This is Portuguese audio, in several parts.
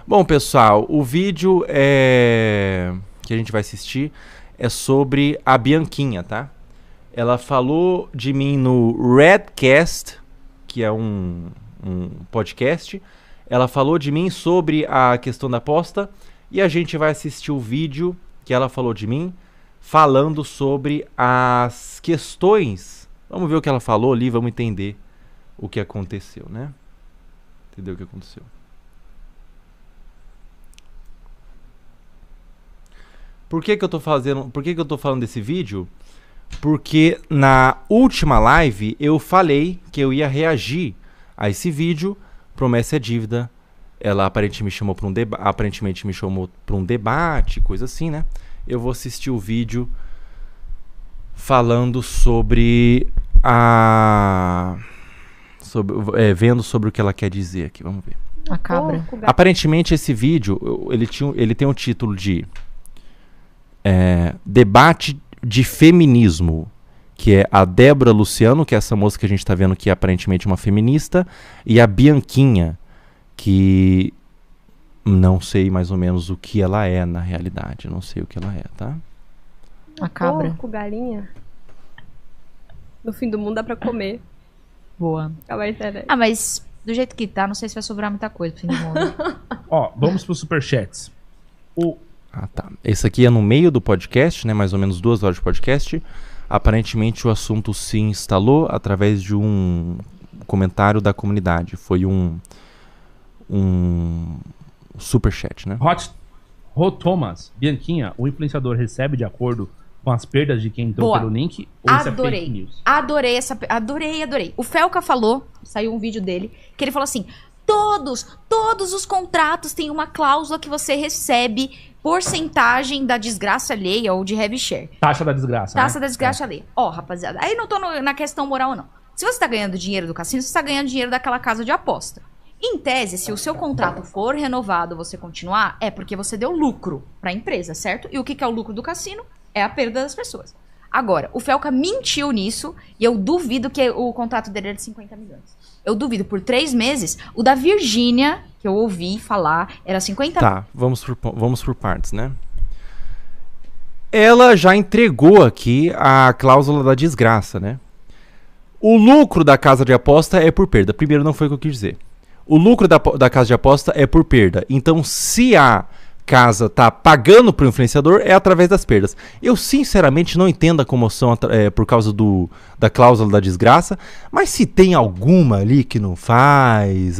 Bom, pessoal, o vídeo que a gente vai assistir é sobre a Bianquinha, tá? Ela falou de mim no Redcast, que é um podcast. Ela falou de mim sobre a questão da aposta e a gente vai assistir o vídeo que ela falou de mim falando sobre as questões. Vamos ver o que ela falou ali, vamos entender o que aconteceu, né? Entendeu o que aconteceu. Por que que eu tô falando desse vídeo? Porque na última live eu falei que eu ia reagir a esse vídeo. Promessa é dívida. Ela aparentemente me chamou para um debate, coisa assim, né? Eu vou assistir o vídeo falando vendo sobre o que ela quer dizer aqui. Vamos ver. A cabra. Aparentemente esse vídeo ele tem um título de Debate de Feminismo, que é a Débora Luciano, que é essa moça que a gente tá vendo que é aparentemente uma feminista, e a Bianquinha, que não sei mais ou menos o que ela é na realidade. Não sei o que ela é, tá? A cabra. Porco, galinha. No fim do mundo dá pra comer. Boa. Acabar a internet. Ah, mas do jeito que tá, não sei se vai sobrar muita coisa pro fim do mundo. Ó, vamos pros superchats. Ah, tá. Esse aqui é no meio do podcast, né? Mais ou menos 2 horas de podcast. Aparentemente o assunto se instalou através de um comentário da comunidade. Foi um superchat, né? Rô Thomas, Bianquinha, o influenciador recebe de acordo com as perdas de quem entrou Boa. pelo link? Ou isso é fake Adorei. news? Adorei. O Felca falou, saiu um vídeo dele, que ele falou assim: todos os contratos têm uma cláusula que você recebe porcentagem da desgraça alheia ou de heavy share. Taxa da desgraça, Taxa né? da desgraça alheia. Ó, rapaziada, aí não tô na questão moral, não. Se você tá ganhando dinheiro do cassino, você tá ganhando dinheiro daquela casa de aposta. Em tese, se o seu contrato for renovado, você continuar, é porque você deu lucro pra empresa, certo? E o que é o lucro do cassino? É a perda das pessoas. Agora, o Felca mentiu nisso e eu duvido que o contrato dele era de 50 milhões. Eu duvido, por 3 meses, o da Virgínia, que eu ouvi falar, era 50 Tá, vamos por partes, né? Ela já entregou aqui a cláusula da desgraça, né? O lucro da casa de aposta é por perda. Primeiro, não foi o que eu quis dizer. O lucro da casa de aposta é por perda. Então, se a casa tá pagando pro influenciador, é através das perdas. Eu, sinceramente, não entendo a comoção por causa da cláusula da desgraça, mas se tem alguma ali que não faz,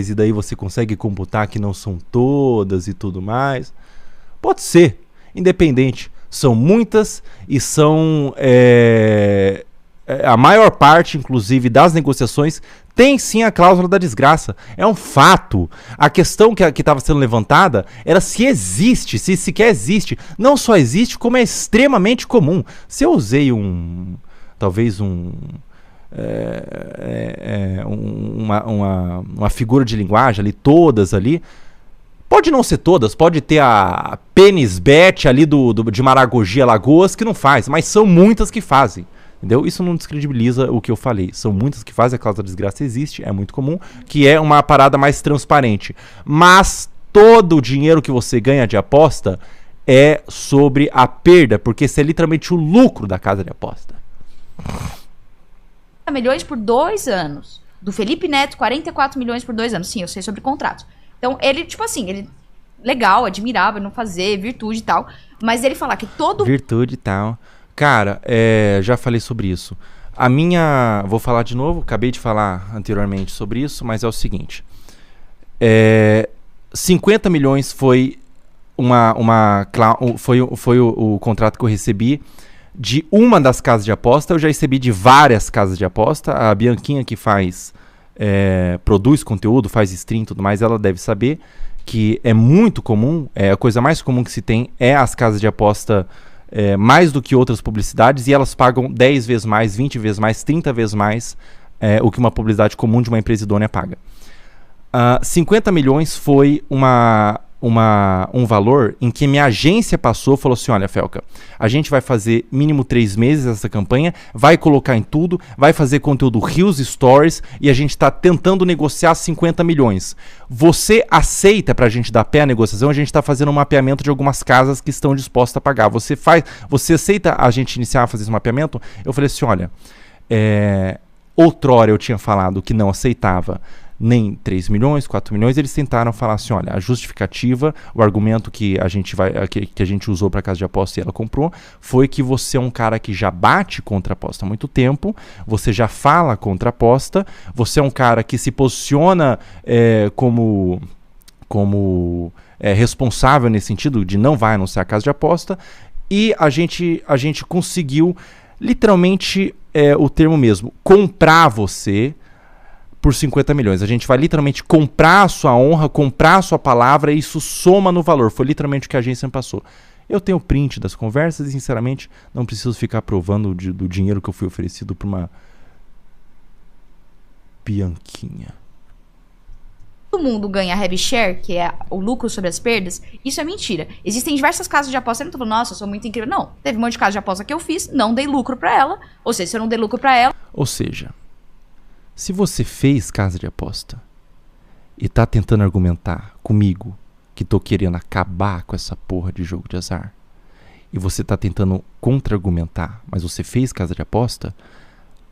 e daí você consegue computar que não são todas e tudo mais, pode ser, independente. São muitas e são... a maior parte, inclusive, das negociações tem sim a cláusula da desgraça. É um fato. A questão que estava sendo levantada era se existe, se sequer existe. Não só existe, como é extremamente comum. Se eu usei uma figura de linguagem ali, todas ali, pode não ser todas, pode ter a Penisbet ali de Maragogi, Alagoas, que não faz, mas são muitas que fazem. Entendeu? Isso não descredibiliza o que eu falei. São muitas que fazem, a cláusula da desgraça existe, é muito comum, que é uma parada mais transparente. Mas todo o dinheiro que você ganha de aposta é sobre a perda, porque isso é literalmente o lucro da casa de aposta. milhões por 2 anos. Do Felipe Neto, 44 milhões por 2 anos. Sim, eu sei sobre contratos. Então, ele, tipo assim, ele... Legal, admirável, não fazer, virtude e tal. Mas ele falar que todo... Virtude e tal... Cara, já falei sobre isso. Vou falar de novo, acabei de falar anteriormente sobre isso, mas é o seguinte. 50 milhões foi foi o contrato que eu recebi de uma das casas de aposta. Eu já recebi de várias casas de aposta. A Bianquinha que produz conteúdo, faz stream e tudo mais, ela deve saber que é muito comum, a coisa mais comum que se tem é as casas de aposta... mais do que outras publicidades, e elas pagam 10 vezes mais, 20 vezes mais, 30 vezes mais o que uma publicidade comum de uma empresa idônea paga. 50 milhões foi um valor em que minha agência falou assim, olha, Felca, a gente vai fazer mínimo 3 meses essa campanha, vai colocar em tudo, vai fazer conteúdo Reels Stories e a gente está tentando negociar 50 milhões. Você aceita pra gente dar pé à negociação? A gente está fazendo um mapeamento de algumas casas que estão dispostas a pagar. Você aceita a gente iniciar a fazer esse mapeamento? Eu falei assim, olha, outrora eu tinha falado que não aceitava nem 3 milhões, 4 milhões, eles tentaram falar assim, olha, a justificativa, o argumento que a gente usou para casa de aposta e ela comprou, foi que você é um cara que já bate contra a aposta há muito tempo, você já fala contra a aposta, você é um cara que se posiciona como responsável nesse sentido de não vai anunciar a casa de aposta, e a gente conseguiu, literalmente, o termo mesmo, comprar você por 50 milhões. A gente vai literalmente comprar a sua honra, comprar a sua palavra e isso soma no valor. Foi literalmente o que a agência me passou. Eu tenho print das conversas e, sinceramente, não preciso ficar provando do dinheiro que eu fui oferecido por uma Bianquinha. Todo mundo ganha heavy share, que é o lucro sobre as perdas. Isso é mentira. Existem diversas casas de aposta. Eu não tô falando, nossa, eu sou muito incrível. Não. Teve um monte de casa de aposta que eu fiz, não dei lucro pra ela. Ou seja, se eu não dei lucro pra ela... Ou seja, se você fez casa de aposta e tá tentando argumentar comigo que tô querendo acabar com essa porra de jogo de azar, e você tá tentando contra-argumentar, mas você fez casa de aposta,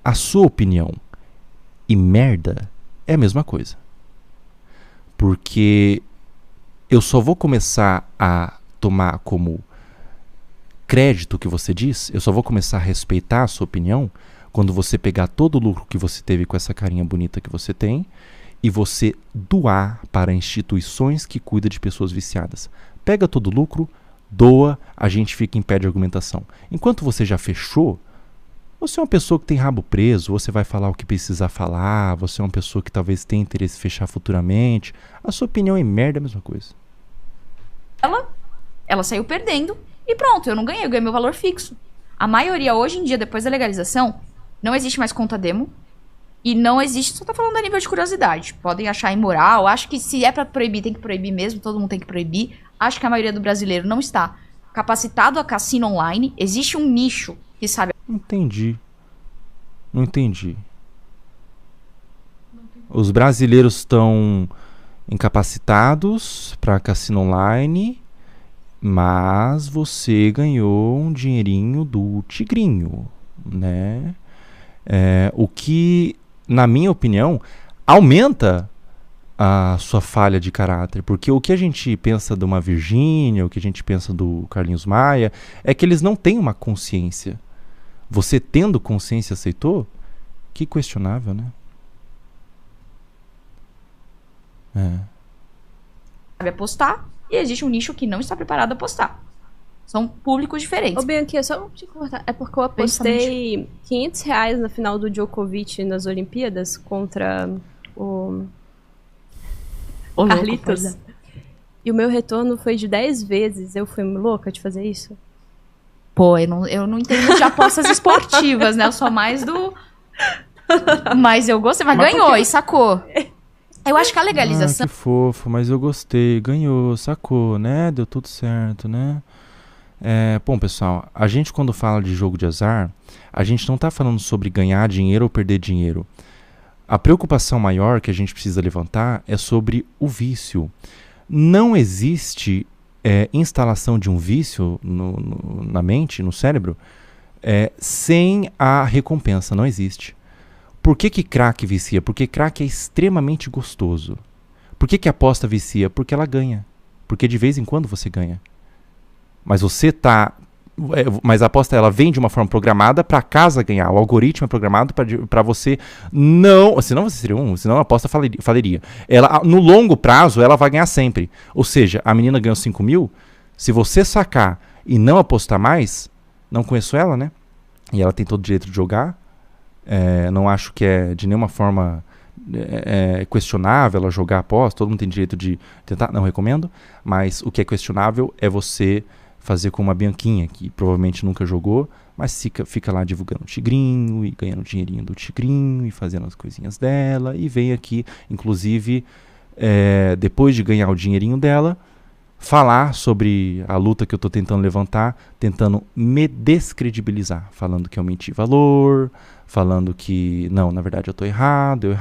a sua opinião e merda é a mesma coisa. Porque eu só vou começar a tomar como crédito o que você diz, eu só vou começar a respeitar a sua opinião quando você pegar todo o lucro que você teve com essa carinha bonita que você tem e você doar para instituições que cuidam de pessoas viciadas. Pega todo o lucro, doa, a gente fica em pé de argumentação. Enquanto você já fechou, você é uma pessoa que tem rabo preso, você vai falar o que precisar falar, você é uma pessoa que talvez tenha interesse em fechar futuramente. A sua opinião é merda, é a mesma coisa. Ela saiu perdendo e pronto, eu não ganhei, eu ganhei meu valor fixo. A maioria hoje em dia, depois da legalização, não existe mais conta demo e não existe, só tô falando a nível de curiosidade. Podem achar imoral, acho que se é pra proibir, tem que proibir mesmo, todo mundo tem que proibir. Acho que a maioria do brasileiro não está capacitado a cassino online. Existe um nicho que sabe... Não entendi. Os brasileiros estão incapacitados para cassino online, mas você ganhou um dinheirinho do tigrinho, né? O que, na minha opinião, aumenta a sua falha de caráter, porque o que a gente pensa de uma Virgínia, o que a gente pensa do Carlinhos Maia, é que eles não têm uma consciência. Você tendo consciência aceitou? Que questionável, né? Sabe apostar e existe um nicho que não está preparado a apostar. São públicos diferentes. Ô, Bianquinha, só te cortar. É porque eu apostei R$500 na final do Djokovic nas Olimpíadas contra o Carlitos. Louco, e o meu retorno foi de 10 vezes. Eu fui louca de fazer isso? Pô, eu não entendo de apostas esportivas, né? Eu sou mais do... Mas eu gostei. Mas ganhou e sacou. Eu acho que a legalização... Que fofo, mas eu gostei. Ganhou, sacou, né? Deu tudo certo, né? Bom, pessoal, a gente quando fala de jogo de azar, a gente não está falando sobre ganhar dinheiro ou perder dinheiro. A preocupação maior que a gente precisa levantar é sobre o vício. Não existe instalação de um vício na mente, no cérebro, sem a recompensa. Não existe. Por que crack vicia? Porque crack é extremamente gostoso. Por que aposta vicia? Porque ela ganha. Porque de vez em quando você ganha. Mas mas a aposta ela vem de uma forma programada para a casa ganhar. O algoritmo é programado para você não... Senão você seria senão a aposta faliria. No longo prazo, ela vai ganhar sempre. Ou seja, a menina ganhou 5 mil. Se você sacar e não apostar mais, não conheço ela, né? E ela tem todo o direito de jogar. Não acho que é de nenhuma forma questionável ela jogar aposta. Todo mundo tem direito de tentar. Não recomendo. Mas o que é questionável é você... fazer com uma Bianquinha, que provavelmente nunca jogou, mas fica lá divulgando o tigrinho, e ganhando o dinheirinho do tigrinho, e fazendo as coisinhas dela, e vem aqui, inclusive, depois de ganhar o dinheirinho dela, falar sobre a luta que eu tô tentando levantar, tentando me descredibilizar, falando que eu menti valor, falando que, não, na verdade eu tô errado.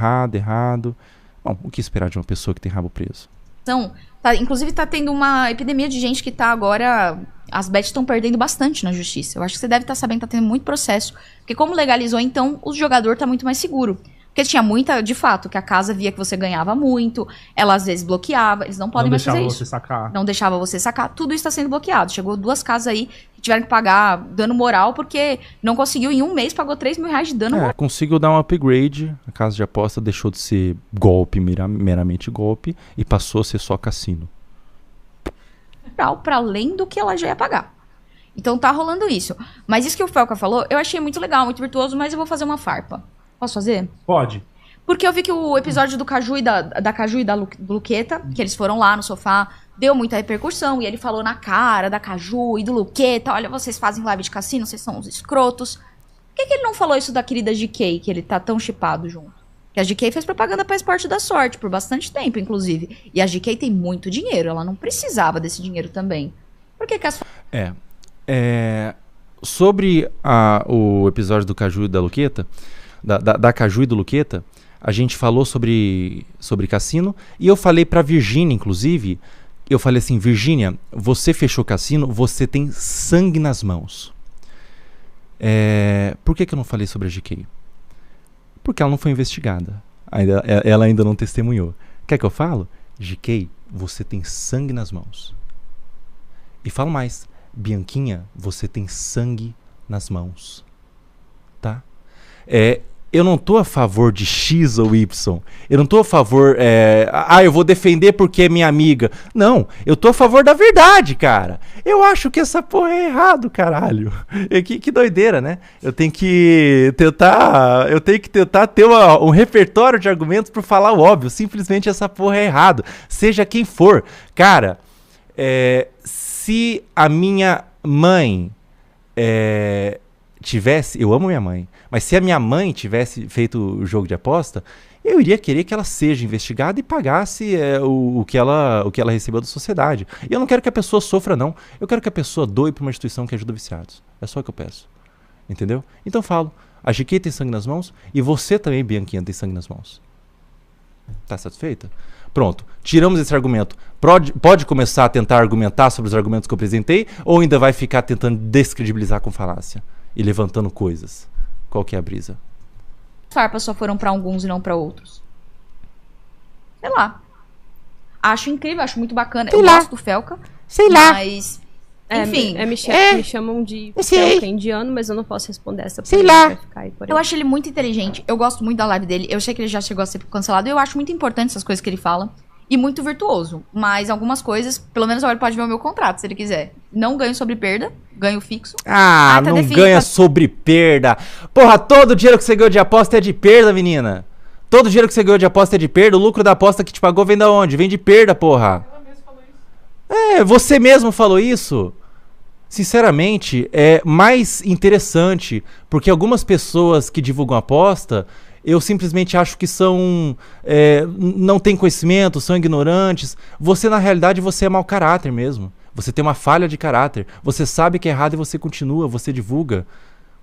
Bom, o que esperar de uma pessoa que tem rabo preso? Então, inclusive tá tendo uma epidemia de gente que tá agora... As bets estão perdendo bastante na justiça. Eu acho que você deve estar sabendo que tá tendo muito processo. Porque como legalizou, então, o jogador tá muito mais seguro. Porque tinha muita, de fato, que a casa via que você ganhava muito, ela às vezes bloqueava, eles não podem mais fazer isso. Você sacar. Não deixava você sacar. Tudo isso tá sendo bloqueado. Chegou 2 casas aí que tiveram que pagar dano moral porque não conseguiu, em um mês, pagou 3 mil reais de dano moral. Conseguiu dar um upgrade, a casa de aposta deixou de ser golpe, meramente golpe, e passou a ser só cassino. Para além do que ela já ia pagar. Então tá rolando isso. Mas isso que o Felca falou, eu achei muito legal, muito virtuoso, mas eu vou fazer uma farpa. Posso fazer? Pode. Porque eu vi que o episódio do Caju e da Caju e do Luqueta, que eles foram lá no sofá, deu muita repercussão, e ele falou na cara da Caju e do Luqueta, olha, vocês fazem live de cassino, vocês são uns escrotos. Por que ele não falou isso da querida GK, que ele tá tão chipado junto? Que a GK fez propaganda pra Esporte da Sorte, por bastante tempo, inclusive. E a GK tem muito dinheiro, ela não precisava desse dinheiro também. Por que as... Sobre o episódio do Caju e da Luqueta, da Caju e do Luqueta, a gente falou sobre cassino, e eu falei pra Virgínia, inclusive, eu falei assim, Virgínia, você fechou cassino, você tem sangue nas mãos. Por que eu não falei sobre a GK? Porque ela não foi investigada. Ela ainda não testemunhou. Quer que eu falo? GK, você tem sangue nas mãos. E falo mais. Bianquinha, você tem sangue nas mãos. Tá? Eu não tô a favor de X ou Y. Eu não tô a favor... eu vou defender porque é minha amiga. Não, eu tô a favor da verdade, cara. Eu acho que essa porra é errado, caralho. Que doideira, né? Eu tenho que tentar ter um repertório de argumentos pra falar o óbvio. Simplesmente essa porra é errado. Seja quem for. Cara, se a minha mãe... tivesse, eu amo minha mãe, mas se a minha mãe tivesse feito o jogo de aposta, eu iria querer que ela seja investigada e pagasse o que ela recebeu da sociedade. E eu não quero que a pessoa sofra, não. Eu quero que a pessoa doe para uma instituição que ajuda viciados. É só o que eu peço. Entendeu? Então falo, a GK tem sangue nas mãos e você também, Bianquinha, tem sangue nas mãos. Tá satisfeita? Pronto, tiramos esse argumento. Pode começar a tentar argumentar sobre os argumentos que eu apresentei ou ainda vai ficar tentando descredibilizar com falácia? E levantando coisas. Qual que é a brisa? Farpas só foram pra alguns e não pra outros. Sei lá. Acho incrível, acho muito bacana. Eu gosto do Felca. Sei lá. Mas, enfim. Me chamam de Felca indiano, mas eu não posso responder essa pergunta. Sei lá. Vai ficar aí por aí. Eu acho ele muito inteligente. Eu gosto muito da live dele. Eu sei que ele já chegou a ser cancelado. Eu acho muito importante essas coisas que ele fala. E muito virtuoso. Mas algumas coisas, pelo menos agora ele pode ver o meu contrato, se ele quiser. Não ganho sobre perda, ganho fixo. Não ganha sobre perda. Porra, todo o dinheiro que você ganhou de aposta é de perda, menina. Todo o dinheiro que você ganhou de aposta é de perda. O lucro da aposta que te pagou vem da onde? Vem de perda, porra. Ela mesma falou isso. Você mesmo falou isso. Sinceramente, é mais interessante, porque algumas pessoas que divulgam aposta... Eu simplesmente acho que não têm conhecimento, são ignorantes. Você, na realidade, você é mau caráter mesmo. Você tem uma falha de caráter. Você sabe que é errado e você continua, você divulga.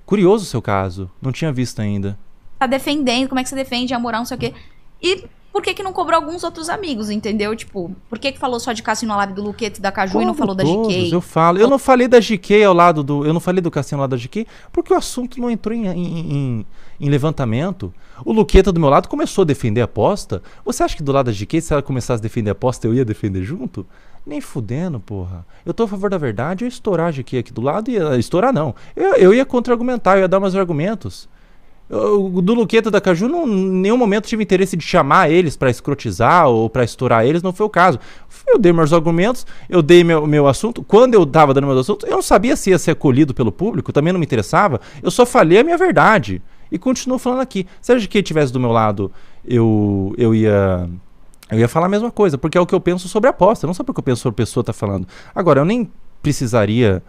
Curioso o seu caso. Não tinha visto ainda. Tá defendendo, como é que você defende a moral, não sei o quê. E por que não cobrou alguns outros amigos, entendeu? Tipo, por que falou só de Cassino na live do Luqueta e da Caju e não falou da GK? Eu falo. Eu não falei da GK ao lado do... Eu não falei do Cassino ao lado da GK porque o assunto não entrou em levantamento. O Luqueta do meu lado começou a defender a aposta. Você acha que do lado da GK, se ela começasse a defender a aposta, eu ia defender junto? Nem fudendo, porra. Eu tô a favor da verdade, eu ia estourar a GK aqui do lado e estourar não. Eu ia contra-argumentar, eu ia dar meus argumentos. Do Luqueta da Caju, em nenhum momento tive interesse de chamar eles pra escrotizar ou pra estourar eles, não foi o caso. Eu dei meus argumentos, eu dei meu assunto. Quando eu tava dando meus assuntos, eu não sabia se ia ser acolhido pelo público, também não me interessava. Eu só falei a minha verdade. E continuo falando aqui. Se a GK estivesse do meu lado, eu ia falar a mesma coisa, porque é o que eu penso sobre a aposta, não só porque eu penso sobre a pessoa tá falando. Agora, eu nem precisaria...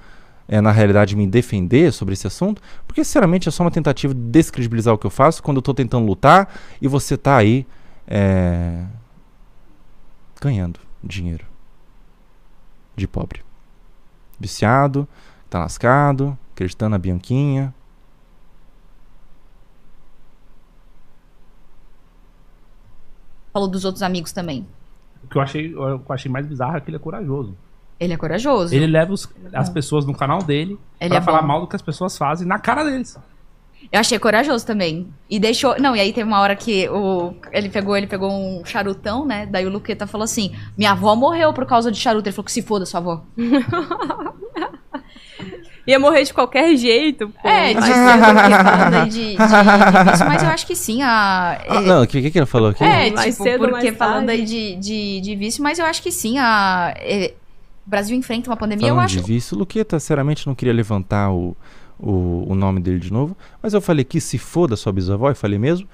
na realidade, me defender sobre esse assunto, porque, sinceramente, é só uma tentativa de descredibilizar o que eu faço quando eu tô tentando lutar e você tá aí ganhando dinheiro. de pobre. Viciado, tá lascado, acreditando na Bianquinha. Falou dos outros amigos também. O que eu achei mais bizarro é que ele é corajoso. Ele é corajoso. Ele leva as pessoas no canal dele pra falar mal do que as pessoas fazem na cara deles. Eu achei corajoso também. E deixou... Não, e aí teve uma hora que ele pegou um charutão, né? Daí o Luqueta falou assim, minha avó morreu por causa de charuto. Ele falou que se foda sua avó. Ia morrer de qualquer jeito, pô. Mas falando aí de vício, mas eu acho que sim, não, o que ele falou aqui? Mais cedo, porque mais falando tarde. aí de vício, mas eu acho que sim, o Brasil enfrenta uma pandemia, Falando eu acho... de vício, o Luqueta, sinceramente, não queria levantar o nome dele de novo, mas eu falei que se foda sua bisavó, e falei mesmo,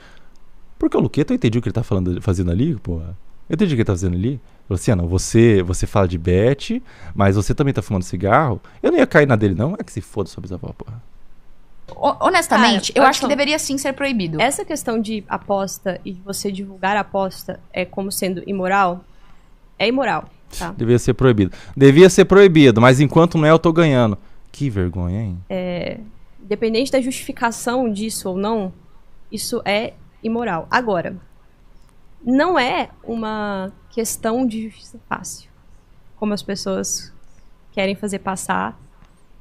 porque o Luqueta, eu entendi o que ele tá fazendo ali, porra. Eu entendi o que ele tá fazendo ali. Falei assim, não, você fala de Beth, mas você também tá fumando cigarro. Eu não ia cair na dele, não. É que se foda sua bisavó, porra. Honestamente, Cara, eu acho que deveria sim ser proibido. Essa questão de aposta e de você divulgar a aposta como sendo imoral, é imoral, tá? Devia ser proibido. Devia ser proibido, mas enquanto não é, eu tô ganhando. Que vergonha, hein? Independente da justificação disso ou não, isso é imoral. Agora, não é uma questão de justiça fácil, como as pessoas querem fazer passar,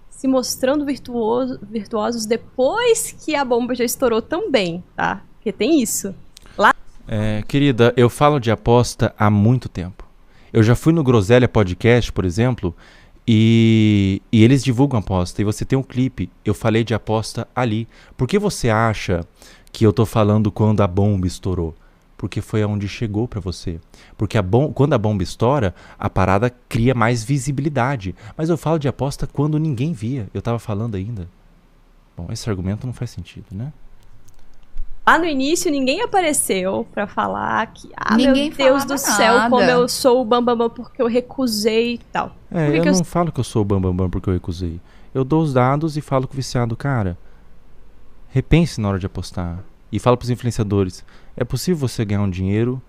se mostrando virtuosos depois que a bomba já estourou também, tá? Porque tem isso. Querida, eu falo de aposta há muito tempo. Eu já fui no Groselha Podcast, por exemplo, e eles divulgam aposta, e você tem um clipe, eu falei de aposta ali. Por que você acha que eu tô falando quando a bomba estourou? Porque foi aonde chegou pra você. Porque quando a bomba estoura, a parada cria mais visibilidade. Mas eu falo de aposta quando ninguém via. Eu tava falando ainda. Bom, esse argumento não faz sentido, né? Lá no início, ninguém apareceu pra falar que, Ninguém meu Deus falava do céu, nada. como eu sou o bambambam porque eu recusei e tal. Eu não falo que eu sou o bambambam porque eu recusei. Eu dou os dados e falo com o viciado, cara, repense na hora de apostar. E falo pros influenciadores, é possível você ganhar um dinheiro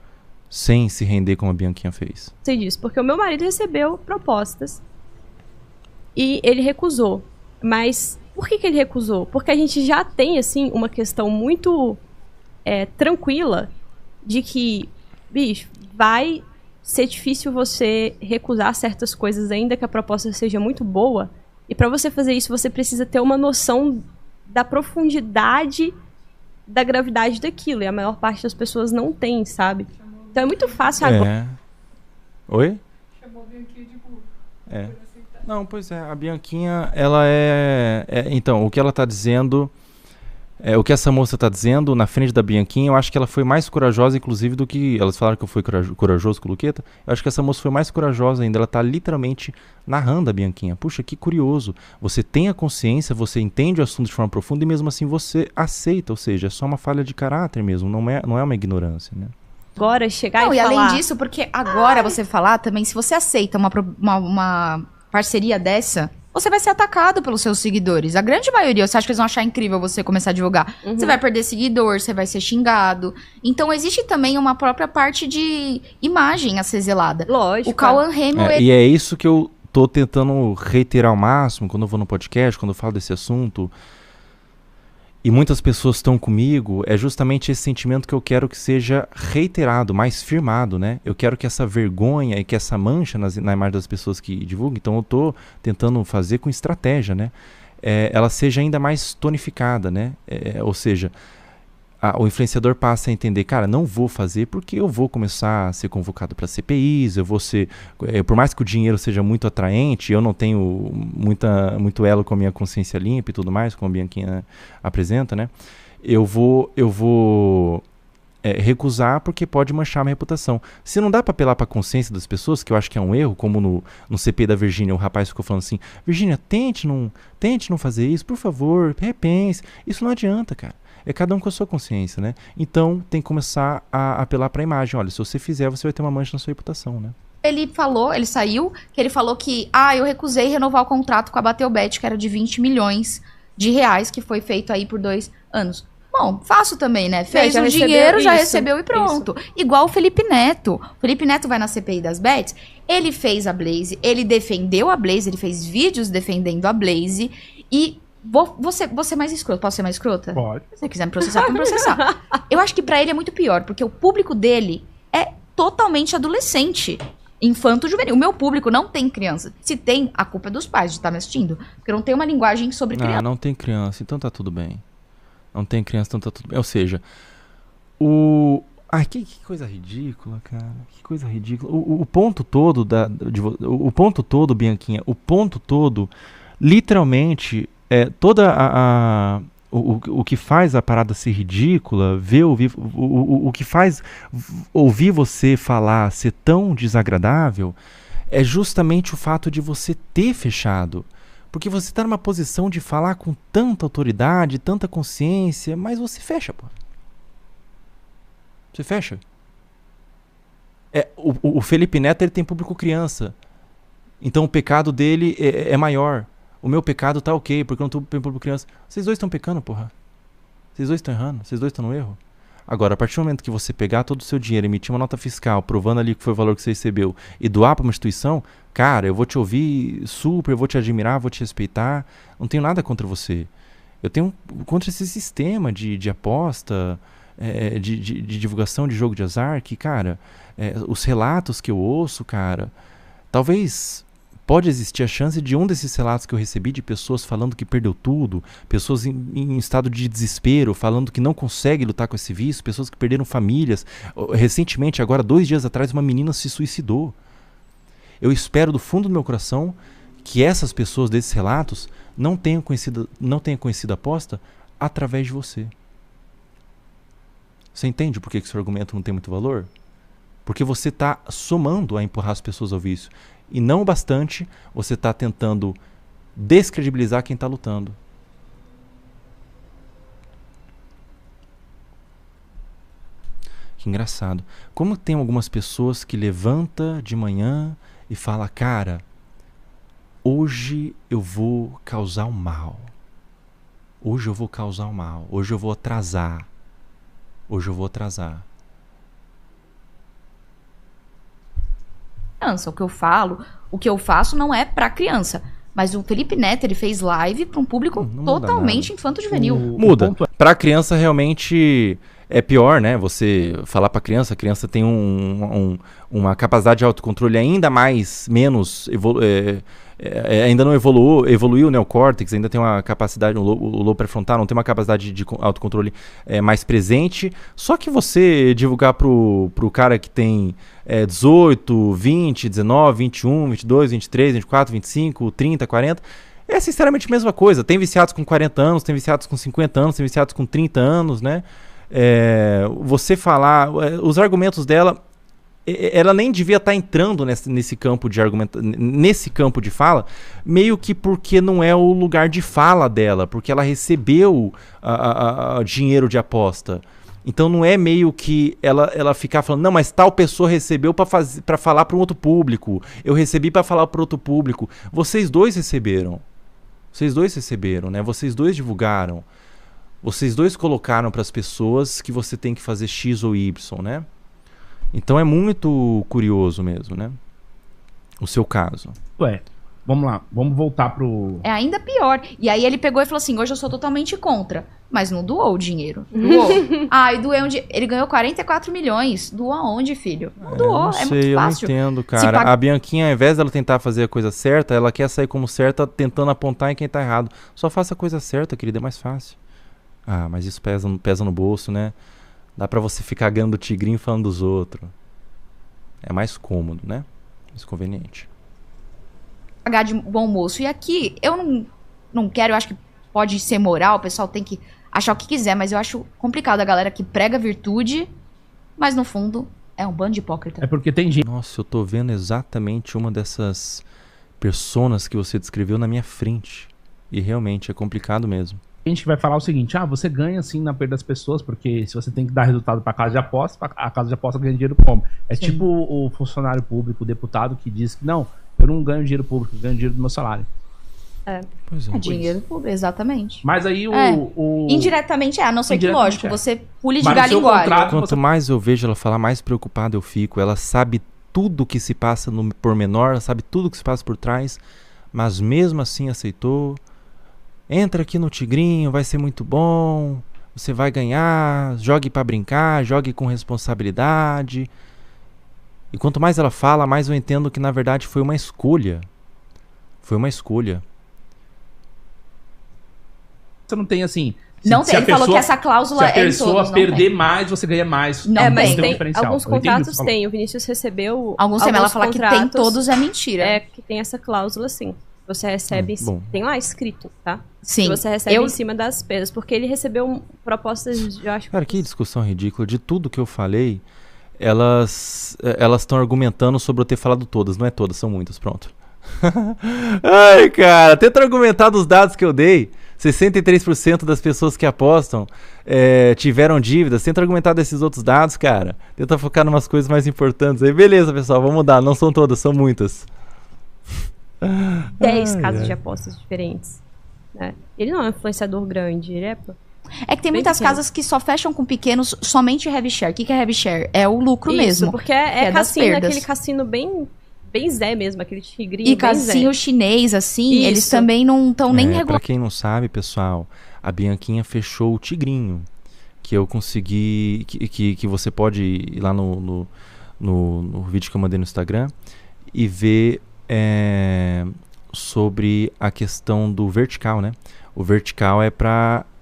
sem se render como a Bianquinha fez? Sei disso, porque o meu marido recebeu propostas e ele recusou. Mas por que ele recusou? Porque a gente já tem, assim, uma questão muito tranquila de que, bicho, vai ser difícil você recusar certas coisas ainda que a proposta seja muito boa. E para você fazer isso, você precisa ter uma noção da profundidade da gravidade daquilo. E a maior parte das pessoas não tem, sabe? Então é muito fácil agora. Oi? Chamou a Bianquinha de burro. Não, pois é, a Bianquinha, ela então, o que ela tá dizendo, o que essa moça tá dizendo na frente da Bianquinha, eu acho que ela foi mais corajosa, inclusive, do que... Elas falaram que eu fui corajoso com o Luqueta. Eu acho que essa moça foi mais corajosa ainda. Ela tá literalmente narrando a Bianquinha. Puxa, que curioso. Você tem a consciência, você entende o assunto de forma profunda e mesmo assim você aceita. Ou seja, é só uma falha de caráter mesmo, não é uma ignorância, né? Agora chegar Não, e e falar... além disso, porque agora você falar também, se você aceita uma parceria dessa, você vai ser atacado pelos seus seguidores. A grande maioria, você acha que eles vão achar incrível você começar a divulgar? Uhum. Você vai perder seguidor, você vai ser xingado. Então, existe também uma própria parte de imagem a ser zelada. Lógico. O Cauã Raymond... E é isso que eu tô tentando reiterar ao máximo quando eu vou no podcast, quando eu falo desse assunto. E muitas pessoas estão comigo, é justamente esse sentimento que eu quero que seja reiterado, mais firmado, né? Eu quero que essa vergonha e que essa mancha na imagem das pessoas que divulgam, então eu tô tentando fazer com estratégia, né? Ela seja ainda mais tonificada, né? Ou seja, o influenciador passa a entender, cara, não vou fazer porque eu vou começar a ser convocado para CPIs, eu vou ser, por mais que o dinheiro seja muito atraente, eu não tenho muito elo com a minha consciência limpa e tudo mais, como a Bianquinha apresenta, né? Eu vou recusar porque pode manchar minha reputação. Se não dá para apelar para a consciência das pessoas, que eu acho que é um erro, como no CP da Virgínia, o rapaz ficou falando assim, Virgínia, tente não fazer isso, por favor, repense. Isso não adianta, cara. É cada um com a sua consciência, né? Então, tem que começar a apelar para a imagem. Olha, se você fizer, você vai ter uma mancha na sua reputação, né? Ele saiu, que ele falou que, eu recusei renovar o contrato com a Bateu Bet, que era de 20 milhões de reais, que foi feito aí por 2 anos. Bom, faço também, né? Fez já o recebeu dinheiro, já isso, recebeu e pronto. Igual o Felipe Neto. O Felipe Neto vai na CPI das bets, ele fez a Blaze, ele defendeu a Blaze, ele fez vídeos defendendo a Blaze e... Vou ser mais escrota. Posso ser mais escrota? Pode. Se você quiser me processar, pode me processar. Eu acho que pra ele é muito pior, porque o público dele é totalmente adolescente. Infanto-juvenil. O meu público não tem criança. Se tem, a culpa é dos pais de estar me assistindo. Porque eu não tenho uma linguagem sobre criança. Não tem criança, então tá tudo bem. Não tem criança, então tá tudo bem. Ou seja, Ai, que coisa ridícula, cara. Que coisa ridícula. O ponto todo o ponto todo, Bianquinha, o ponto todo, literalmente, o que faz a parada ser ridícula, o que faz ouvir você falar ser tão desagradável, é justamente o fato de você ter fechado. Porque você está numa posição de falar com tanta autoridade, tanta consciência, mas você fecha, pô. Você fecha. O Felipe Neto, ele tem público criança. Então o pecado dele é maior. O meu pecado tá ok, porque eu não tô tem público criança. Vocês dois estão pecando, porra. Vocês dois estão errando. Vocês dois estão no erro. Agora, a partir do momento que você pegar todo o seu dinheiro, emitir uma nota fiscal, provando ali que foi o valor que você recebeu, e doar para uma instituição, cara, eu vou te ouvir super, eu vou te admirar, vou te respeitar. Não tenho nada contra você. Eu tenho contra esse sistema de aposta, de divulgação de jogo de azar, que, cara, os relatos que eu ouço, cara, talvez... Pode existir a chance de um desses relatos que eu recebi de pessoas falando que perdeu tudo, pessoas em estado de desespero, falando que não consegue lutar com esse vício, pessoas que perderam famílias. Recentemente, agora 2 dias atrás, uma menina se suicidou. Eu espero do fundo do meu coração que essas pessoas desses relatos não tenham conhecido a aposta através de você. Você entende por que esse argumento não tem muito valor? Porque você está somando a empurrar as pessoas ao vício. E não bastante, você está tentando descredibilizar quem está lutando. Que engraçado. Como tem algumas pessoas que levanta de manhã e fala, cara, hoje eu vou causar o mal. Hoje eu vou causar o mal. Hoje eu vou atrasar. Hoje eu vou atrasar. O que eu faço não é pra criança. Mas o Felipe Neto, ele fez live pra um público totalmente infanto-juvenil. Muda. Pra criança, realmente é pior, né? Você falar pra criança, a criança tem uma capacidade de autocontrole ainda menos ainda não evoluiu o neocórtex, ainda tem uma capacidade, o lobo pré-frontal não tem uma capacidade de autocontrole mais presente. Só que você divulgar pro cara que tem 18, 20, 19, 21, 22, 23, 24, 25, 30, 40, é sinceramente a mesma coisa. Tem viciados com 40 anos, tem viciados com 50 anos, tem viciados com 30 anos, né? Você falar, os argumentos dela, ela nem devia estar entrando nesse campo de argumento, nesse campo de fala, meio que porque não é o lugar de fala dela, porque ela recebeu dinheiro de aposta. Então não é meio que ela ficar falando, não, mas tal pessoa recebeu para falar para um outro público, eu recebi para falar para outro público. Vocês dois receberam, né? Vocês dois divulgaram, vocês dois colocaram para as pessoas que você tem que fazer X ou Y, né? Então é muito curioso mesmo, né? O seu caso. Vamos lá, vamos voltar pro... É ainda pior. E aí ele pegou e falou assim, hoje eu sou totalmente contra. Mas não doou o dinheiro. Doou. E doeu onde... Ele ganhou 44 milhões. Doou aonde, filho? Não doou, não sei, muito fácil. Eu não entendo, cara. A Bianquinha, ao invés dela tentar fazer a coisa certa, ela quer sair como certa, tentando apontar em quem tá errado. Só faça a coisa certa, querida, é mais fácil. Mas isso pesa no bolso, né? Dá pra você ficar ganhando tigrinho falando dos outros. É mais cômodo, né? Mais conveniente. Pagar de bom moço. E aqui, eu não quero, eu acho que pode ser moral, o pessoal tem que achar o que quiser, mas eu acho complicado a galera que prega virtude, mas no fundo é um bando de hipócrita. É porque tem gente... Nossa, eu tô vendo exatamente uma dessas personas que você descreveu na minha frente. E realmente é complicado mesmo. Gente que vai falar o seguinte, você ganha sim na perda das pessoas, porque se você tem que dar resultado para a casa de aposta, a casa de aposta ganha dinheiro como? É sim. Tipo o funcionário público, o deputado que diz que não, eu não ganho dinheiro público, eu ganho dinheiro do meu salário. Pois é. É dinheiro público, exatamente. Mas aí Indiretamente a não ser que, Indiretamente lógico, você pule de Mas galho no em seu galho. contrato- Quanto mais eu vejo ela falar, mais preocupado eu fico. Ela sabe tudo que se passa no pormenor, ela sabe tudo que se passa por trás, mas mesmo assim aceitou. Entra aqui no Tigrinho, vai ser muito bom, você vai ganhar, jogue pra brincar, jogue com responsabilidade. E quanto mais ela fala, mais eu entendo que na verdade foi uma escolha. Foi uma escolha. Você não tem assim... Não tem, a ele falou pessoa- que essa cláusula Se a é em pessoa todos, não perder tem. mais, você ganha mais. Não, mas tem um tem diferencial. alguns Eu entendi o que contratos você tem. O Vinícius recebeu Alguns tem, ela fala que tem contratos, todos é mentira. que tem essa cláusula, sim. Você recebe, bom. tem lá escrito, tá? Sim. Que você recebe Eu- em cima das despesas, porque ele recebeu propostas, eu acho. Cara, que discussão ridícula. De tudo que eu falei, elas estão argumentando sobre eu ter falado todas. Não é todas, são muitas, pronto. Ai, cara, tenta argumentar dos dados que eu dei. 63% das pessoas que apostam tiveram dívidas. Tenta argumentar desses outros dados, cara. Tenta focar em umas coisas mais importantes. Aí, beleza, pessoal, vamos mudar. Não são todas, são muitas. 10 Ai, casos ai. de apostas diferentes. Né? Ele não é um influenciador grande, ele é. É que tem Bem muitas pequeno. casas que só fecham com pequenos somente heavy share. O que é heavy share? É o lucro Isso, mesmo. porque que é das cassino, perdas. aquele cassino bem Zé mesmo, aquele tigrinho. E bem cassino Zé. chinês, assim, Isso. eles também não estão nem Pra regulados. quem não sabe, pessoal, a Bianquinha fechou o Tigrinho. Que eu consegui. Que você pode ir lá no vídeo que eu mandei no Instagram e ver sobre a questão do vertical, né? O vertical é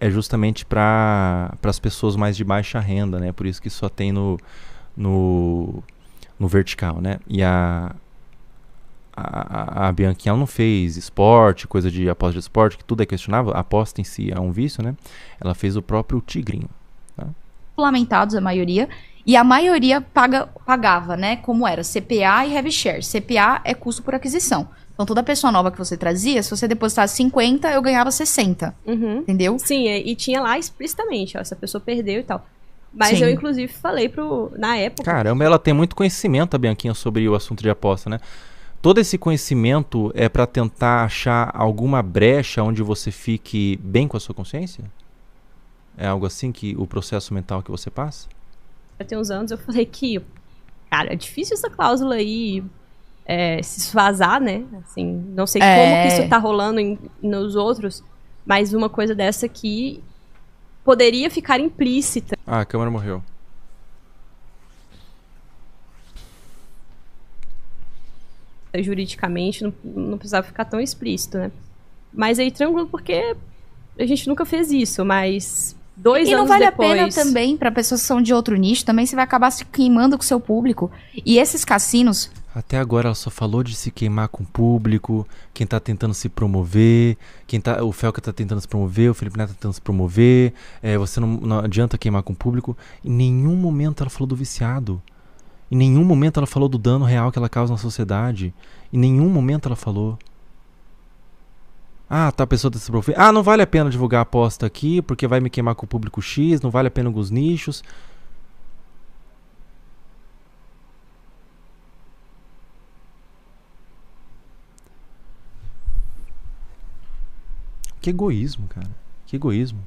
justamente para as pessoas mais de baixa renda, né? Por isso que só tem no vertical, né? E a Bianquinha, ela não fez esporte, coisa de aposta de esporte, que tudo é questionável. A aposta em si é um vício, né? Ela fez o próprio Tigrinho. Regulamentados, a maioria. E a maioria pagava, né? Como era CPA e heavy share. CPA é custo por aquisição. Então, toda pessoa nova que você trazia, se você depositasse 50, eu ganhava 60. Uhum. Entendeu? Sim, e tinha lá explicitamente, ó, essa pessoa perdeu e tal. Mas Sim. eu, inclusive, falei na época. Caramba, ela tem muito conhecimento, a Bianquinha, sobre o assunto de aposta, né? Todo esse conhecimento é para tentar achar alguma brecha onde você fique bem com a sua consciência? É algo assim que o processo mental que você passa? Já tem uns anos eu falei que, cara, é difícil essa cláusula aí se vazar, né? Assim, não sei como que isso tá rolando nos outros, mas uma coisa dessa aqui poderia ficar implícita. Ah, a câmera morreu. Juridicamente, não precisava ficar tão explícito, né? Mas aí, tranquilo, porque a gente nunca fez isso, mas 2 E anos não vale depois... a pena também, para pessoas que são de outro nicho, também você vai acabar se queimando com o seu público. E esses cassinos, Até agora ela só falou de se queimar com o público, quem tá tentando se promover, o Felca tá tentando se promover, o Felipe Neto tá tentando se promover, você não adianta queimar com o público. Em nenhum momento ela falou do viciado. Em nenhum momento ela falou do dano real que ela causa na sociedade. Em nenhum momento ela falou. Ah, tá, a pessoa tá se promovendo. Ah, não vale a pena divulgar a aposta aqui, porque vai me queimar com o público X, não vale a pena alguns nichos. Que egoísmo, cara. Que egoísmo.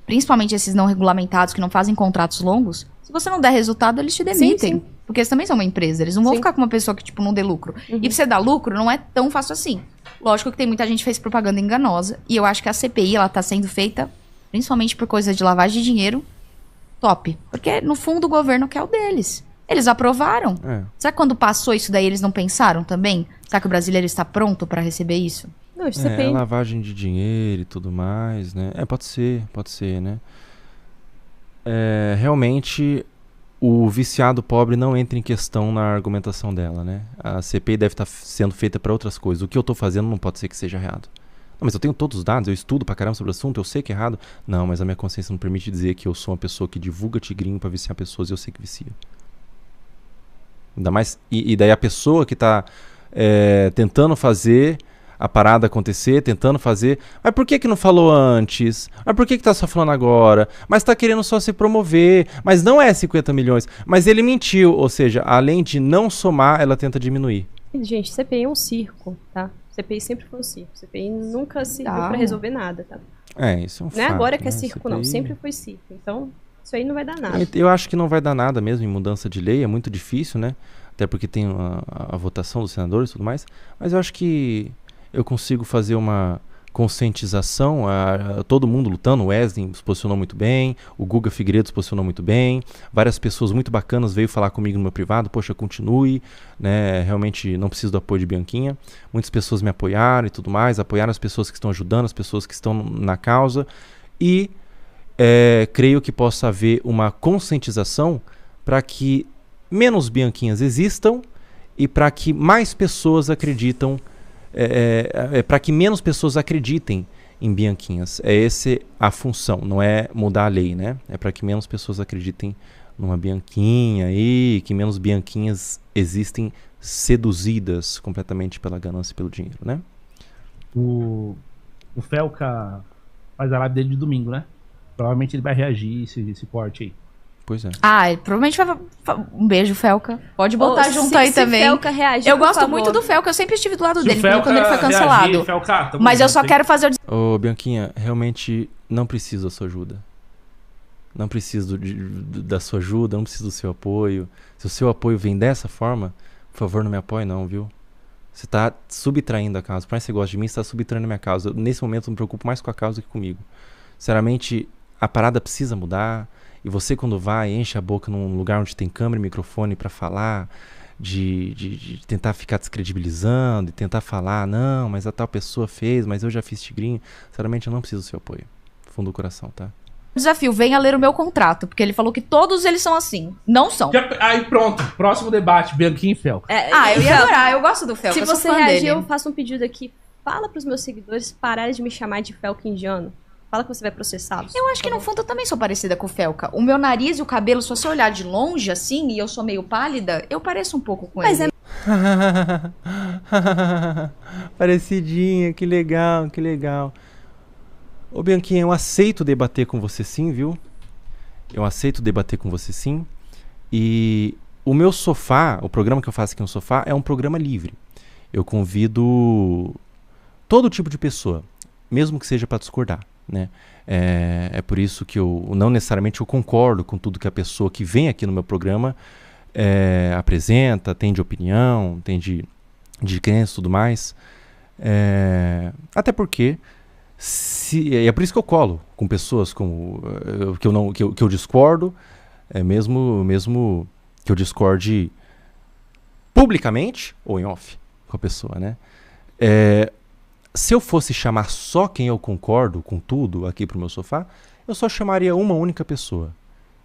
principalmente esses não regulamentados que não fazem contratos longos, se você não der resultado, eles te demitem. Sim. Porque eles também são uma empresa, eles não vão Sim. ficar com uma pessoa que, tipo, não dê lucro. E pra você dar lucro, não é tão fácil assim. Lógico que tem muita gente que fez propaganda enganosa, e eu acho que a CPI, ela tá sendo feita, principalmente por coisa de lavagem de dinheiro, top. Porque, no fundo, o governo quer o deles. Eles aprovaram. Será que quando passou isso daí, eles não pensaram também? Será que o brasileiro está pronto pra receber isso? Não, isso CPI. Lavagem de dinheiro e tudo mais, né? Pode ser, né? Realmente, o viciado pobre não entra em questão na argumentação dela, né? A CPI deve estar sendo feita para outras coisas. O que eu tô fazendo não pode ser que seja errado. Não, mas eu tenho todos os dados, eu estudo pra caramba sobre o assunto, eu sei que é errado. Não, mas a minha consciência não permite dizer que eu sou uma pessoa que divulga tigrinho pra viciar pessoas e eu sei que vicia. Ainda mais... E daí a pessoa que tá tentando fazer a parada acontecer, tentando fazer... Mas por que não falou antes? Mas por que tá só falando agora? Mas tá querendo só se promover. Mas não é 50 milhões. Mas ele mentiu. Ou seja, além de não somar, ela tenta diminuir. Gente, CPI é um circo, tá? CPI sempre foi um circo. CPI nunca serviu Tá. pra resolver nada, tá? Isso é um Não é fato, agora que é né? circo, não. CPI. Sempre foi circo. Então, isso aí não vai dar nada. Eu acho que não vai dar nada mesmo em mudança de lei, é muito difícil, né? Até porque tem a votação dos senadores e tudo mais. Mas eu acho que eu consigo fazer uma conscientização, todo mundo lutando. O Wesley se posicionou muito bem, o Guga Figueiredo se posicionou muito bem, várias pessoas muito bacanas veio falar comigo no meu privado, poxa, continue, né? Realmente não preciso do apoio de Bianquinha. Muitas pessoas me apoiaram e tudo mais, apoiaram as pessoas que estão ajudando, as pessoas que estão na causa, e creio que possa haver uma conscientização para que menos Bianquinhas existam e para que mais pessoas acreditam, para que menos pessoas acreditem em Bianquinhas. Essa a função, não é mudar a lei, né? É para que menos pessoas acreditem numa Bianquinha e que menos Bianquinhas existem seduzidas completamente pela ganância e pelo dinheiro, né? O Felca faz a live dele de domingo, né? Provavelmente ele vai reagir esse corte aí. Pois é. Ele provavelmente vai. Um beijo, Felca. Pode botar junto aí se também. Felca reagir, Eu por gosto favor. muito do Felca, eu sempre estive do lado Se dele, o Felca quando ele foi cancelado. reagir, Felca, tamo Mas eu junto, só hein? quero fazer o Ô, Bianquinha, realmente não preciso da sua ajuda. Não preciso da sua ajuda, não preciso do seu apoio. Se o seu apoio vem dessa forma, por favor, não me apoie não, viu? Você está subtraindo a causa. Por mais que você goste de mim, você está subtraindo a minha causa. Nesse momento eu me preocupo mais com a causa do que comigo. Sinceramente, a parada precisa mudar. E você, quando vai, enche a boca num lugar onde tem câmera e microfone para falar, de tentar ficar descredibilizando, e tentar falar, não, mas a tal pessoa fez, mas eu já fiz tigrinho. Sinceramente, eu não preciso do seu apoio. Fundo do coração, tá? desafio. Venha ler o meu contrato, porque ele falou que todos eles são assim. Não são. Aí pronto, próximo debate, Bianquinha e Felca. Eu ia adorar, eu gosto do Felca. Se eu sou você fã reagir, dele. eu faço um pedido aqui. Fala pros meus seguidores pararem de me chamar de Felca indiano. Fala que você vai processá-los. Eu acho que no fundo eu também sou parecida com o Felca. O meu nariz e o cabelo, se você olhar de longe assim, e eu sou meio pálida, eu pareço um pouco com Mas ele. Parecidinha, que legal, que legal. Ô Bianquinha, eu aceito debater com você sim, viu? Eu aceito debater com você sim. E o meu sofá, o programa que eu faço aqui no sofá, é um programa livre. Eu convido todo tipo de pessoa, mesmo que seja para discordar, né? É por isso que eu não necessariamente eu concordo com tudo que a pessoa que vem aqui no meu programa apresenta, tem de opinião, tem de crença e tudo mais. Até porque é por isso que eu colo com pessoas que eu discordo, mesmo que eu discorde publicamente ou em off com a pessoa, né? Se eu fosse chamar só quem eu concordo com tudo aqui pro meu sofá, eu só chamaria uma única pessoa,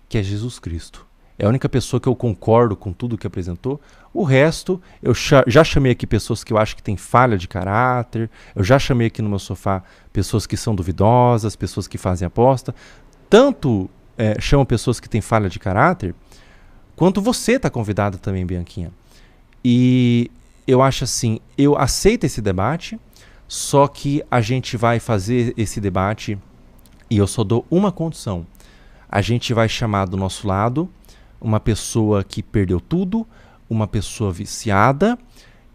que é Jesus Cristo. É a única pessoa que eu concordo com tudo que apresentou. O resto, eu já chamei aqui pessoas que eu acho que tem falha de caráter. Eu já chamei aqui no meu sofá pessoas que são duvidosas, pessoas que fazem aposta. Tanto chamo pessoas que têm falha de caráter, quanto você está convidada também, Bianquinha. E eu acho assim, eu aceito esse debate, só que a gente vai fazer esse debate e eu só dou uma condição. A gente vai chamar do nosso lado uma pessoa que perdeu tudo, uma pessoa viciada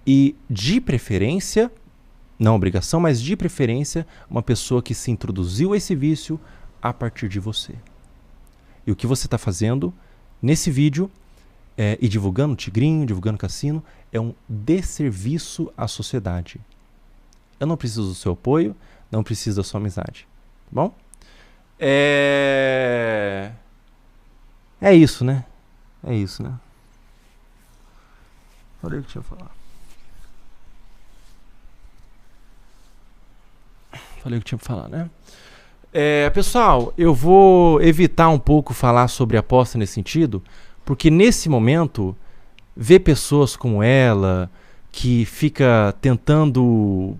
e, de preferência, não obrigação, mas de preferência, uma pessoa que se introduziu a esse vício a partir de você. E o que você está fazendo nesse vídeo e divulgando Tigrinho, divulgando Cassino, é um desserviço à sociedade. Eu não preciso do seu apoio, não preciso da sua amizade. Tá bom? É isso, né? É isso, né? Falei o que tinha que falar. Falei o que tinha que falar, né? Pessoal, eu vou evitar um pouco falar sobre aposta nesse sentido, porque nesse momento, ver pessoas como ela, que fica tentando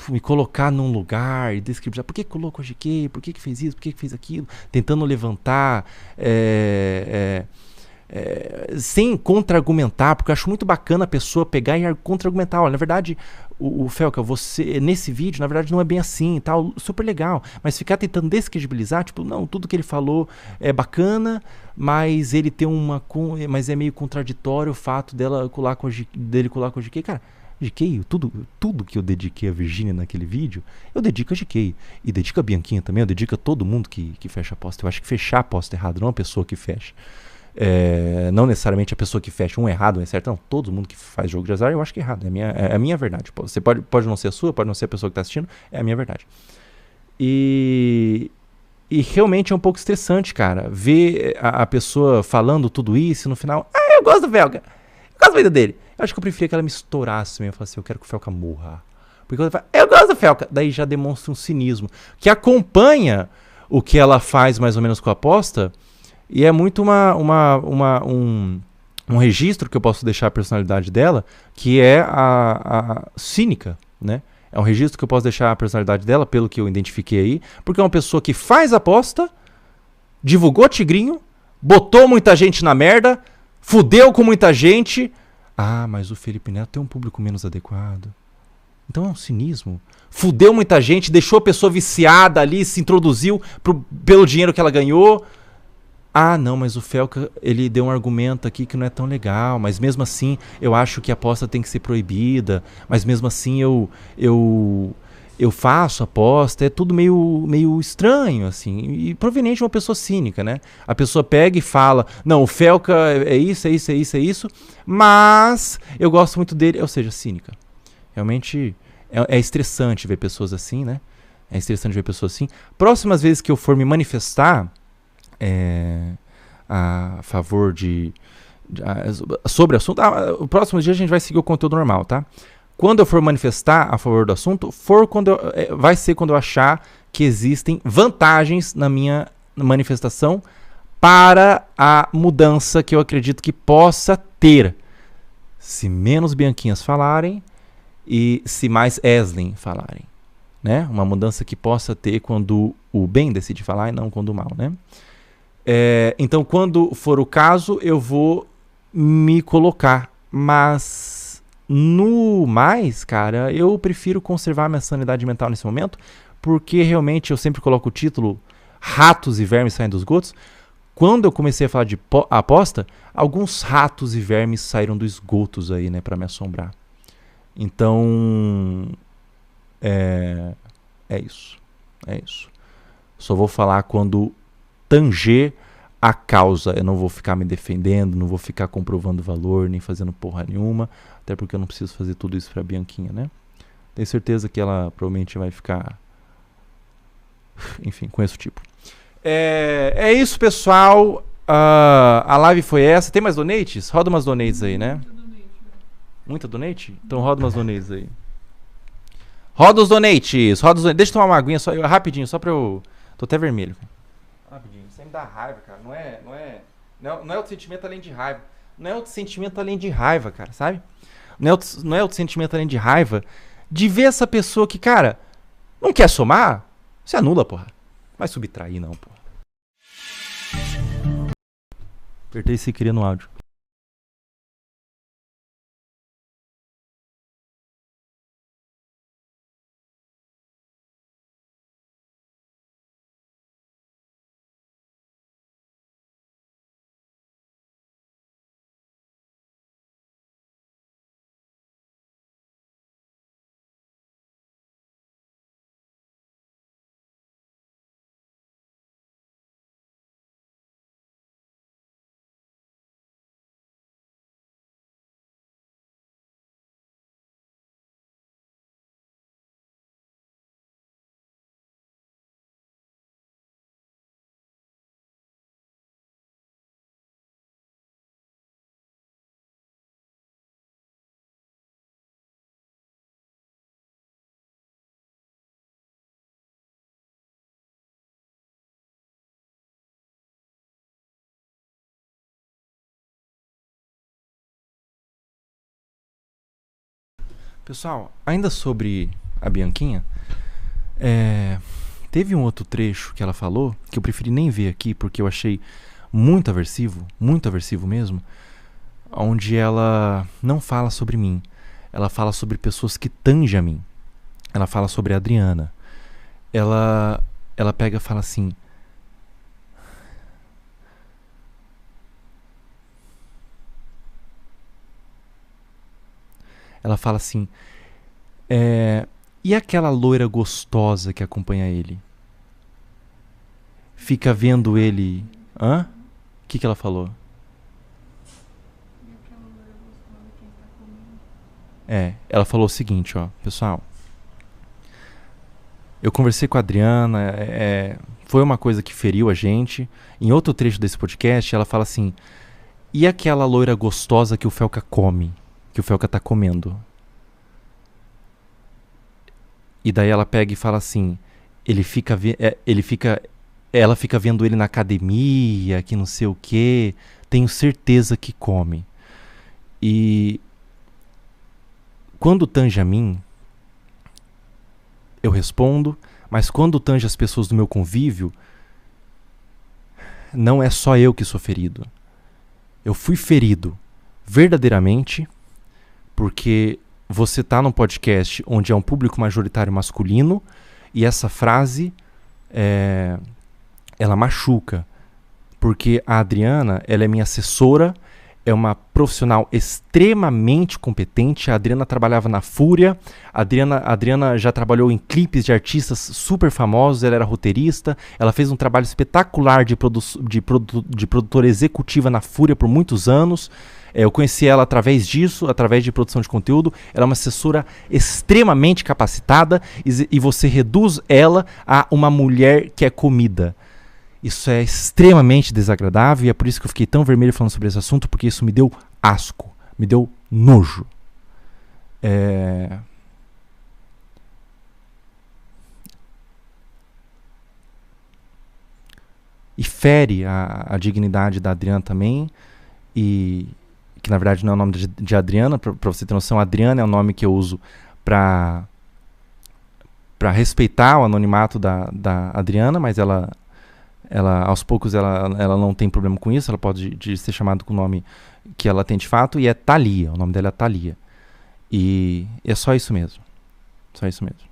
me colocar num lugar e descrever por que colocou a GQ, por que fez isso, por que fez aquilo, tentando levantar sem contra-argumentar, porque eu acho muito bacana a pessoa pegar e contra-argumentar. Olha, na verdade, o Felca, você, nesse vídeo, na verdade, não é bem assim, tal, super legal, mas ficar tentando descredibilizar, tipo, não, tudo que ele falou é bacana, mas ele tem mas é meio contraditório o fato dele colar com a GQ, cara. GK, tudo que eu dediquei a Virgínia naquele vídeo, eu dedico a GK. E dedico a Bianquinha também, eu dedico a todo mundo que fecha a aposta. Eu acho que fechar a aposta é errado, não a pessoa que fecha. Não necessariamente a pessoa que fecha um errado, um é certo. Não, todo mundo que faz jogo de azar, eu acho que é errado. É a minha verdade. Você pode não ser a sua, pode não ser a pessoa que está assistindo, é a minha verdade. E realmente é um pouco estressante, cara, ver a pessoa falando tudo isso e no final, eu gosto do Felca, eu gosto da vida dele. Eu acho que eu preferia que ela me estourasse mesmo, eu falasse assim, eu quero que o Felca morra. Porque ela fala, eu gosto do Felca, daí já demonstra um cinismo, que acompanha o que ela faz mais ou menos com a aposta, e é muito um registro que eu posso deixar a personalidade dela, que é a cínica, né? É um registro que eu posso deixar a personalidade dela, pelo que eu identifiquei aí, porque é uma pessoa que faz aposta, divulgou Tigrinho, botou muita gente na merda, fudeu com muita gente. Mas o Felipe Neto tem um público menos adequado. Então é um cinismo. Fudeu muita gente, deixou a pessoa viciada ali, se introduziu pelo dinheiro que ela ganhou. Não, mas o Felca, ele deu um argumento aqui que não é tão legal, mas mesmo assim eu acho que a aposta tem que ser proibida, mas mesmo assim eu faço aposta, é tudo meio estranho, assim, e proveniente de uma pessoa cínica, né? A pessoa pega e fala, não, o Felca é isso, mas eu gosto muito dele, ou seja, cínica. Realmente é estressante ver pessoas assim, né? É estressante ver pessoas assim. Próximas vezes que eu for me manifestar a favor sobre o assunto, o próximo dia a gente vai seguir o conteúdo normal, tá? Quando eu for manifestar a favor do assunto, vai ser quando eu achar que existem vantagens na minha manifestação para a mudança que eu acredito que possa ter. Se menos Bianquinhas falarem e se mais Eslin falarem, né? Uma mudança que possa ter quando o bem decide falar e não quando o mal, né? Então, quando for o caso, eu vou me colocar. Mas, no mais, cara, eu prefiro conservar minha sanidade mental nesse momento, porque realmente eu sempre coloco o título Ratos e Vermes Saem dos Esgotos. Quando eu comecei a falar de aposta, alguns ratos e vermes saíram dos esgotos aí, né, pra me assombrar. Então, é isso. É isso. Só vou falar quando tanger a causa. Eu não vou ficar me defendendo, não vou ficar comprovando valor, nem fazendo porra nenhuma, até porque eu não preciso fazer tudo isso pra Bianquinha, né? Tenho certeza que ela provavelmente vai ficar... Enfim, com esse tipo. É isso, pessoal. A live foi essa. Tem mais donates? Roda umas donates aí, né? Muita donate? Então roda umas donates aí. Roda os donates. Deixa eu tomar uma aguinha só, rapidinho, só pra eu... Tô até vermelho. Rapidinho. Isso aí me dá raiva, cara. Não é outro sentimento além de raiva. Não é outro sentimento além de raiva, cara, sabe? Não é outro sentimento além de raiva de ver essa pessoa que, cara, não quer somar? Você anula, porra. Vai subtrair, não, porra. Apertei se queria no áudio. Pessoal, ainda sobre a Bianquinha, teve um outro trecho que ela falou, que eu preferi nem ver aqui, porque eu achei muito aversivo mesmo, onde ela não fala sobre mim, ela fala sobre pessoas que tangem a mim, ela fala sobre a Adriana, ela pega e fala assim, Ela fala assim, e aquela loira gostosa que acompanha ele? Fica vendo ele... Hã? O que ela falou? Ela falou o seguinte, ó, pessoal. Eu conversei com a Adriana, foi uma coisa que feriu a gente. Em outro trecho desse podcast, ela fala assim, e aquela loira gostosa que o Felca come? Que o Felca tá comendo? E daí ela pega e fala assim, ela fica vendo ele na academia, que não sei o quê, tenho certeza que come. E quando tange a mim, eu respondo, mas quando tange as pessoas do meu convívio, não é só eu que sou ferido. Eu fui ferido verdadeiramente porque você tá num podcast onde é um público majoritário masculino e essa frase ela machuca, porque a Adriana, ela é minha assessora, é uma profissional extremamente competente. A Adriana trabalhava na Fúria, a Adriana já trabalhou em clipes de artistas super famosos, ela era roteirista, ela fez um trabalho espetacular de produtora executiva na Fúria por muitos anos. Eu conheci ela através disso, através de produção de conteúdo. Ela é uma assessora extremamente capacitada e você reduz ela a uma mulher que é comida. Isso é extremamente desagradável e é por isso que eu fiquei tão vermelho falando sobre esse assunto, porque isso me deu asco, me deu nojo. E fere a dignidade da Adriana também, e que na verdade não é o nome de Adriana, pra você ter noção, Adriana é o nome que eu uso pra respeitar o anonimato da Adriana, mas ela aos poucos ela não tem problema com isso, ela pode ser chamada com o nome que ela tem de fato, e é Thalia, o nome dela é Thalia. E é só isso mesmo. Só isso mesmo.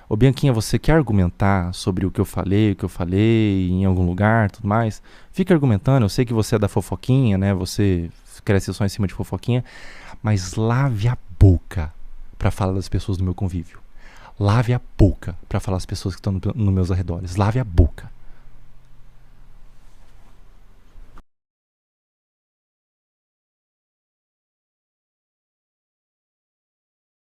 Ô Bianquinha, você quer argumentar sobre o que eu falei em algum lugar, tudo mais? Fica argumentando, eu sei que você é da fofoquinha, né? Você cresce só em cima de fofoquinha, mas lave a boca para falar das pessoas do meu convívio. Lave a boca para falar das pessoas que estão nos meus arredores. Lave a boca.